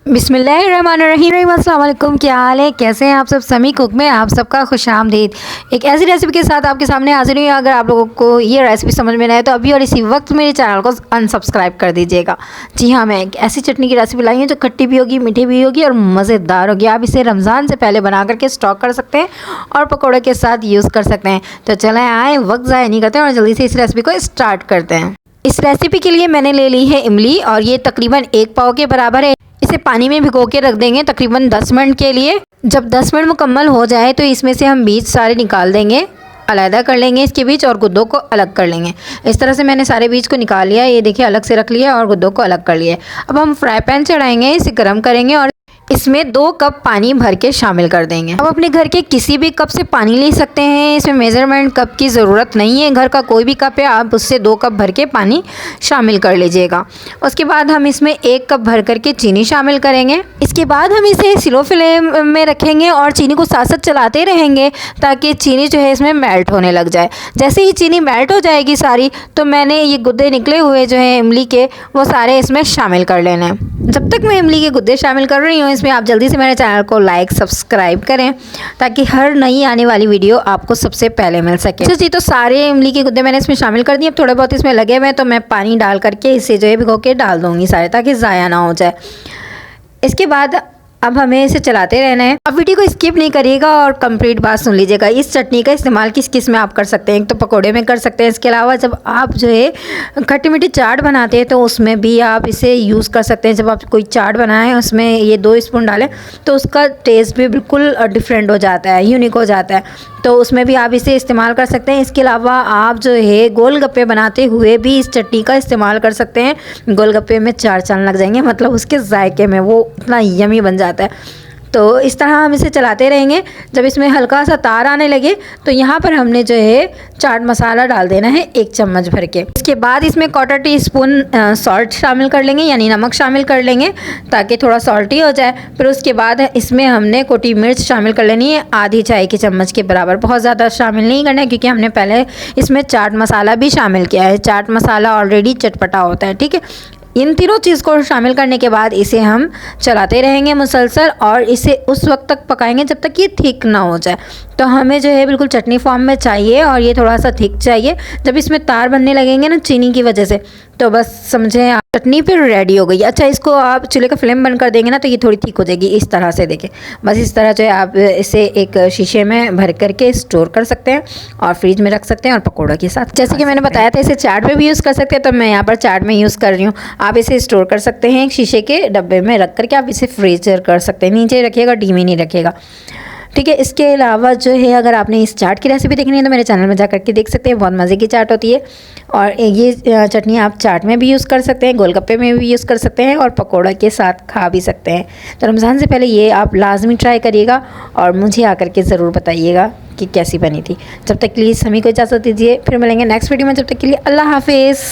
बिस्मिल्लाहिर्रहमानिर्रहीम। अस्सलाम वालेकुम। क्या हाल है, कैसे हैं आप सब? समी कुक में आप सबका खुशामदीद। एक ऐसी रेसिपी के साथ आपके सामने हाजिर हुई। अगर आप लोगों को ये रेसिपी समझ में ना आए तो अभी और इसी वक्त मेरे चैनल को अनसब्सक्राइब कर दीजिएगा। जी हाँ, मैं एक ऐसी चटनी की रेसिपी लाई हूँ जो खट्टी भी होगी, मीठी भी होगी और मज़ेदार होगी। आप इसे रमज़ान से पहले बना करके स्टॉक कर सकते हैं और पकौड़े के साथ यूज़ कर सकते हैं। तो चलें आए, वक्त ज़ाया नहीं करते और जल्दी से इस रेसिपी को स्टार्ट करते हैं। इस रेसिपी के लिए मैंने ले ली है इमली और ये तकरीबन 1 पाव के बराबर है। इसे पानी में भिगो के रख देंगे तकरीबन 10 मिनट के लिए। जब 10 मिनट मुकम्मल हो जाए तो इसमें से हम बीज सारे निकाल देंगे, अलग कर लेंगे इसके बीज और गुद्दों को अलग कर लेंगे। इस तरह से मैंने सारे बीज को निकाल लिया, ये देखिए अलग से रख लिया और गुद्दों को अलग कर लिया। अब हम फ्राई पैन चढ़ाएंगे, इसे गर्म करेंगे और इसमें 2 कप पानी भर के शामिल कर देंगे। अब अपने घर के किसी भी कप से पानी ले सकते हैं, इसमें मेज़रमेंट कप की ज़रूरत नहीं है। घर का कोई भी कप है, आप उससे 2 कप भर के पानी शामिल कर लीजिएगा। उसके बाद हम इसमें 1 कप भर करके चीनी शामिल करेंगे। इसके बाद हम इसे स्लो फ्लेम में रखेंगे और चीनी को साथ साथ चलाते रहेंगे ताकि चीनी जो है इसमें मेल्ट होने लग जाए। जैसे ही चीनी मेल्ट हो जाएगी सारी, तो मैंने ये गुद्दे निकले हुए जो है इमली के, वो सारे इसमें शामिल कर लेने हैं। जब तक मैं इमली के गुद्दे शामिल कर रही हूँ, इसमें आप जल्दी से मेरे चैनल को लाइक सब्सक्राइब करें ताकि हर नई आने वाली वीडियो आपको सबसे पहले मिल सके। अच्छा जी, तो सारे इमली के गुद्दे मैंने इसमें शामिल कर दिए। अब थोड़े बहुत इसमें लगे हुए हैं तो मैं पानी डाल करके इसे जो है भिगो के डाल दूँगी सारे, ताकि ज़ाया ना हो जाए। इसके बाद अब हमें इसे चलाते रहना है। अब वीडियो को स्किप नहीं करिएगा और कंप्लीट बात सुन लीजिएगा। इस चटनी का इस्तेमाल किस किस में आप कर सकते हैं? एक तो पकोड़े में कर सकते हैं। इसके अलावा जब आप जो है खट्टी मीठी चाट बनाते हैं तो उसमें भी आप इसे यूज़ कर सकते हैं। जब आप कोई चाट बनाएं, उसमें ये 2 स्पून डालें तो उसका टेस्ट भी बिल्कुल डिफरेंट हो जाता है, यूनिक हो जाता है। तो उसमें भी आप इसे इस्तेमाल कर सकते हैं। इसके अलावा आप जो है गोलगप्पे बनाते हुए भी इस चटनी का इस्तेमाल कर सकते हैं। गोलगप्पे में 4 चांद लग जाएंगे, मतलब उसके जायके में वो इतना यमी बन जाता है। तो इस तरह हम इसे चलाते रहेंगे। जब इसमें हल्का सा तार आने लगे तो यहाँ पर हमने जो है चाट मसाला डाल देना है 1 चम्मच भर के। इसके बाद इसमें 1/4 टीस्पून सॉल्ट शामिल कर लेंगे, यानी नमक शामिल कर लेंगे ताकि थोड़ा सॉल्टी हो जाए। फिर उसके बाद इसमें हमने कोटी मिर्च शामिल कर लेनी है, आधी चाय की चम्मच के बराबर। बहुत ज़्यादा शामिल नहीं करना है क्योंकि हमने पहले इसमें चाट मसाला भी शामिल किया है। चाट मसाला ऑलरेडी चटपटा होता है, ठीक है। इन तीनों चीज़ को शामिल करने के बाद इसे हम चलाते रहेंगे मुसलसल और इसे उस वक्त तक पकाएंगे जब तक ये थिक ना हो जाए। तो हमें जो है बिल्कुल चटनी फॉर्म में चाहिए और ये थोड़ा सा थिक चाहिए। जब इसमें तार बनने लगेंगे ना चीनी की वजह से, तो बस समझें आप चटनी फिर रेडी हो गई। अच्छा, इसको आप चूल्हे का फ्लेम बंद कर देंगे ना तो ये थोड़ी थिक हो जाएगी। इस तरह से देखें, बस इस तरह जो है आप इसे एक शीशे में भर करके स्टोर कर सकते हैं और फ्रिज में रख सकते हैं और पकौड़ों के साथ। जैसे कि मैंने बताया था इसे चाट में भी यूज़ कर सकते हैं, तो मैं यहाँ पर चाट में यूज़ कर रही हूँ। आप इसे स्टोर कर सकते हैं एक शीशे के डब्बे में रख करके। आप इसे फ्रीजर कर सकते हैं, नीचे रखिएगा, डीमी नहीं रखिएगा, ठीक है। इसके अलावा जो है अगर आपने इस चाट की रेसिपी देखनी है तो मेरे चैनल में जा करके देख सकते हैं। बहुत मज़े की चाट होती है और ये चटनी आप चाट में भी यूज़ कर सकते हैं, गोलगप्पे में भी यूज़ कर सकते हैं और पकौड़ा के साथ खा भी सकते हैं। तो रमज़ान से पहले ये आप लाजमी ट्राई करिएगा और मुझे आकर के ज़रूर बताइएगा कि कैसी बनी थी। जब तक के लिए सभी को इजाज़त दीजिए, फिर मिलेंगे नेक्स्ट वीडियो में। जब तक के लिए अल्लाह हाफिज़।